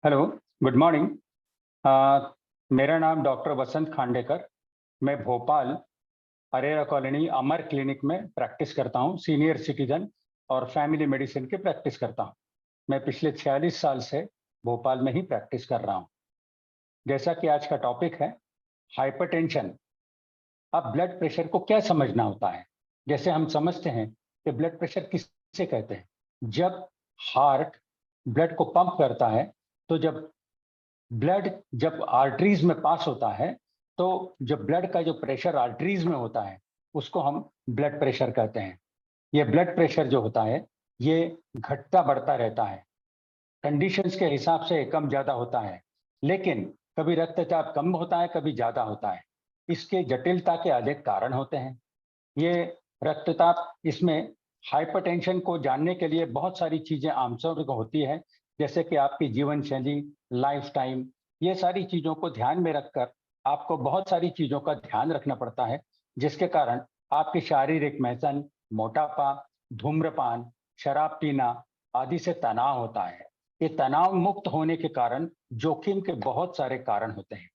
Hello, good morning. मेरा नाम doctor वसंत खांडेकर। मैं भोपाल अरेरा कॉलोनी अमर क्लिनिक में प्रैक्टिस करता हूँ। सीनियर सिटीजन और फैमिली मेडिसिन की प्रैक्टिस करता हूँ। मैं पिछले 46 साल से भोपाल में ही प्रैक्टिस कर रहा हूँ। जैसा कि आज का टॉपिक है हाइपरटेंशन। अब ब्लड प्रेशर को क्या समझना होता है? जैसे हम समझते हैं कि ब्लड प्रेशर किसे कहते हैं। जब हार्ट ब्लड को पंप करता है, तो जब आर्टरीज में पास होता है, तो जब ब्लड का जो प्रेशर आर्टरीज में होता है, उसको हम ब्लड प्रेशर कहते हैं। ये ब्लड प्रेशर जो होता है, ये घटता बढ़ता रहता है। कंडीशंस के हिसाब से कम ज्यादा होता है, लेकिन कभी रक्तचाप कम होता है, कभी ज्यादा होता है। इसके जटिलता के अनेक कारण होते हैं। ये रक्तचाप, इसमें हाइपरटेंशन को जानने के लिए बहुत सारी चीजें आमतौर पर होती है, जैसे कि आपकी जीवन शैली, लाइफ टाइम, ये सारी चीजों को ध्यान में रखकर आपको बहुत सारी चीजों का ध्यान रखना पड़ता है, जिसके कारण आपकी शारीरिक महसन, मोटापा, धूम्रपान, शराब पीना आदि से तनाव होता है। ये तनाव मुक्त होने के कारण जोखिम के बहुत सारे कारण होते हैं।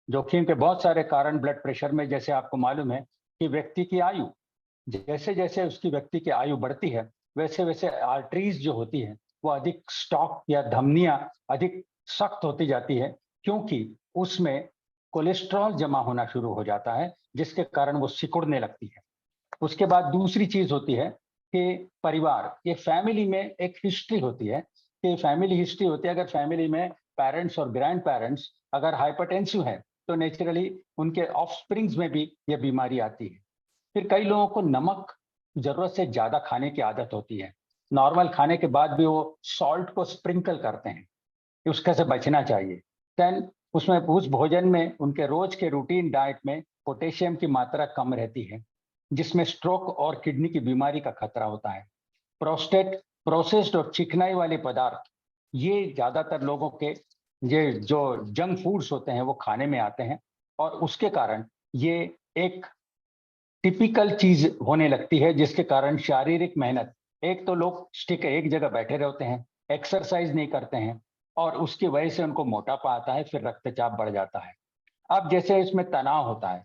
जोखिम के बहुत सारे कारण ब्लड प्रेशर में, जैसे आपको मालूम है कि व्यक्ति की आयु, जैसे जैसे उसकी व्यक्ति की आयु बढ़ती है, वैसे वैसे आर्टरीज जो होती है वो अधिक स्टॉक या धमनियां अधिक सख्त होती जाती है, क्योंकि उसमें कोलेस्ट्रॉल जमा होना शुरू हो जाता है, जिसके कारण वो सिकुड़ने लगती है। उसके बाद दूसरी चीज होती है कि परिवार, ये फैमिली में एक हिस्ट्री होती है, कि फैमिली हिस्ट्री होती है। अगर फैमिली में पेरेंट्स और ग्रैंड पेरेंट्स अगर हाइपरटेंसिव है, तो नेचुरली उनके ऑफस्प्रिंग्स में भी ये बीमारी आती है। फिर कई लोगों को नमक जरूरत से ज्यादा खाने की आदत होती है। नॉर्मल खाने के बाद भी वो सॉल्ट को स्प्रिंकल करते हैं, उसके से बचना चाहिए। देन उसमें उस भोजन में, उनके रोज के रूटीन डाइट में पोटेशियम की मात्रा कम रहती है, जिसमें स्ट्रोक और किडनी की बीमारी का खतरा होता है। प्रोस्टेट, प्रोसेस्ड और चिकनाई वाले पदार्थ, ये ज्यादातर लोगों के, ये जो जंक फूड्स होते हैं वो खाने में आते हैं, और उसके कारण ये एक टिपिकल चीज होने लगती है, जिसके कारण शारीरिक मेहनत, एक तो लोग स्टिक एक जगह बैठे रहते हैं, एक्सरसाइज नहीं करते हैं, और उसकी वजह से उनको मोटापा आता है, फिर रक्तचाप बढ़ जाता है। अब जैसे इसमें तनाव होता है,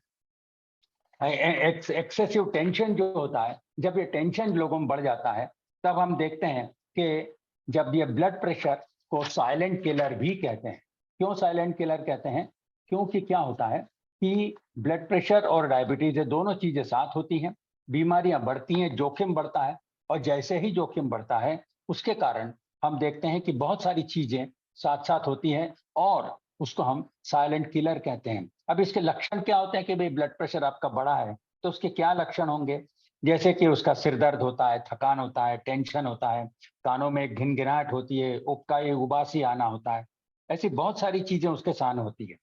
एक्सेसिव टेंशन जो होता है, जब ये टेंशन लोगों में बढ़ जाता है, तब हम देखते हैं कि जब ये ब्लड प्रेशर को साइलेंट किलर भी कहते हैं। क्यों साइलेंट किलर कहते हैं? क्योंकि क्या होता है कि ब्लड प्रेशर और डायबिटीज, ये दोनों चीजें साथ होती हैं, बीमारियां बढ़ती हैं, जोखिम बढ़ता है, और जैसे ही जोखिम बढ़ता है, उसके कारण हम देखते हैं कि बहुत सारी चीजें साथ साथ होती हैं, और उसको हम साइलेंट किलर कहते हैं। अब इसके लक्षण क्या होते हैं कि भाई ब्लड प्रेशर आपका बढ़ा है, तो उसके क्या लक्षण होंगे? जैसे कि उसका सिर दर्द होता है, थकान होता है, टेंशन होता है, कानों में घिनघिनाहट होती है, उबकाई उबासी आना होता है, ऐसी बहुत सारी चीजें उसके साथ होती है।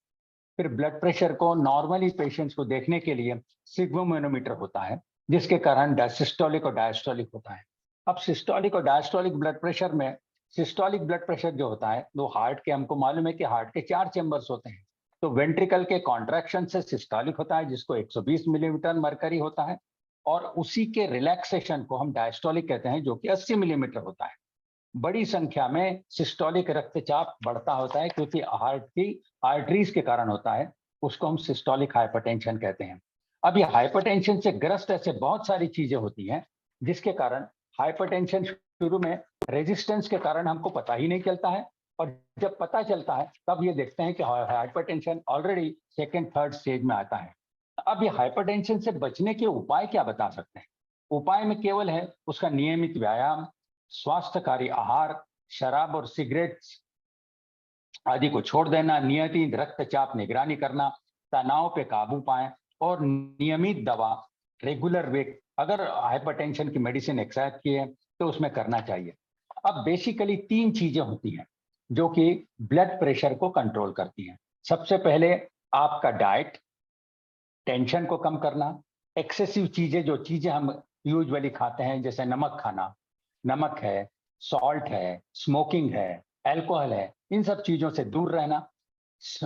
फिर ब्लड प्रेशर को नॉर्मली पेशेंट्स को देखने के लिए सिग्मोमैनोमीटर होता है, जिसके कारण सिस्टोलिक और डायस्टोलिक होता है। अब सिस्टोलिक और डायस्टोलिक ब्लड प्रेशर में, सिस्टोलिक ब्लड प्रेशर जो होता है वो हार्ट के, हमको मालूम है कि हार्ट के 4 चैम्बर्स होते हैं, तो वेंट्रिकल के कॉन्ट्रैक्शन से सिस्टोलिक होता है, जिसको 120 मिलीमीटर मरकरी होता है, और उसी के रिलैक्सेशन को हम डायस्टोलिक कहते हैं, जो कि 80 मिलीमीटर होता है। बड़ी संख्या में सिस्टोलिक रक्तचाप बढ़ता होता है, क्योंकि हार्ट की आर्टरीज के कारण होता है, उसको हम सिस्टोलिक हाइपरटेंशन कहते हैं। अब ये हाइपरटेंशन से ग्रस्त ऐसे बहुत सारी चीजें होती हैं, जिसके कारण हाइपरटेंशन शुरू में रेजिस्टेंस के कारण हमको पता ही नहीं चलता है, और जब पता चलता है तब ये देखते हैं कि hypertension already second third stage में आता है। अब ये हाइपरटेंशन से बचने के उपाय क्या बता सकते हैं? उपाय में केवल है उसका नियमित व्यायाम, स्वास्थ्यकारी आहार, शराब और सिगरेट आदि को छोड़ देना, नियमित रक्तचाप निगरानी करना, तनाव पे काबू पाएं, और नियमित दवा, रेगुलर वेट, अगर हाइपरटेंशन की मेडिसिन एक्सरसाइज की है तो उसमें करना चाहिए। अब बेसिकली 3 चीजें होती हैं जो कि ब्लड प्रेशर को कंट्रोल करती हैं। सबसे पहले आपका डाइट, टेंशन को कम करना, एक्सेसिव चीजें, जो चीजें हम यूजुअली खाते हैं, जैसे नमक खाना, नमक है, सॉल्ट है, स्मोकिंग है, अल्कोहल है, इन सब चीजों से दूर रहना,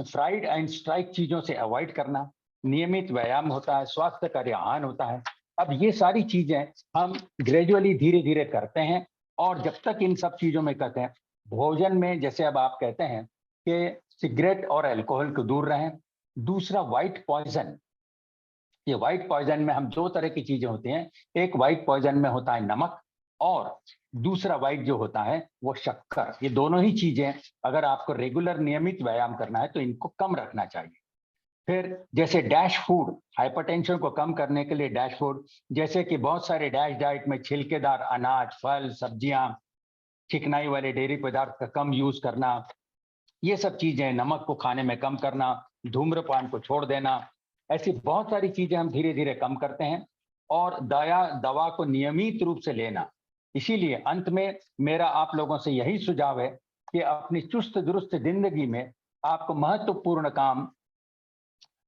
फ्राइड एंड स्ट्राइक चीजों से अवॉइड करना, नियमित व्यायाम होता है, स्वास्थ्य का ध्यान होता है। अब ये सारी चीजें हम ग्रेजुअली धीरे धीरे करते हैं, और जब तक इन सब चीजों में करते हैं, भोजन में जैसे अब आप कहते हैं कि सिगरेट और अल्कोहल को दूर रहें। दूसरा व्हाइट पॉइजन, ये व्हाइट पॉइजन में हम दो तरह की चीजें होती हैं, एक व्हाइट पॉइजन में होता है नमक और दूसरा व्हाइट जो होता है वो शक्कर। ये दोनों ही चीजें अगर आपको रेगुलर नियमित व्यायाम करना है तो इनको कम रखना चाहिए। फिर जैसे डैश फूड, हाइपरटेंशन को कम करने के लिए डैश फूड, जैसे कि बहुत सारे डैश डाइट में छिलकेदार अनाज, फल, सब्जियां, चिकनाई वाले डेयरी पदार्थ का कम यूज करना, ये सब चीजें, नमक को खाने में कम करना, धूम्रपान को छोड़ देना, ऐसी बहुत सारी चीजें हम धीरे धीरे कम करते हैं और दवा को नियमित रूप से लेना। इसीलिए अंत में मेरा आप लोगों से यही सुझाव है कि अपनी चुस्त दुरुस्त जिंदगी में आपको महत्वपूर्ण काम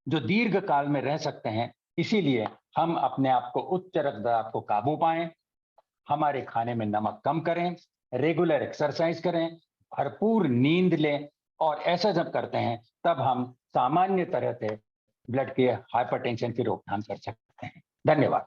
जो दीर्घ काल में रह सकते हैं, इसीलिए हम अपने आप को उच्च रक्तचाप को काबू पाएं, हमारे खाने में नमक कम करें, रेगुलर एक्सरसाइज करें, भरपूर नींद लें और ऐसा जब करते हैं तब हम सामान्य तरह से ब्लड के हाइपरटेंशन की रोकथाम कर सकते हैं। धन्यवाद।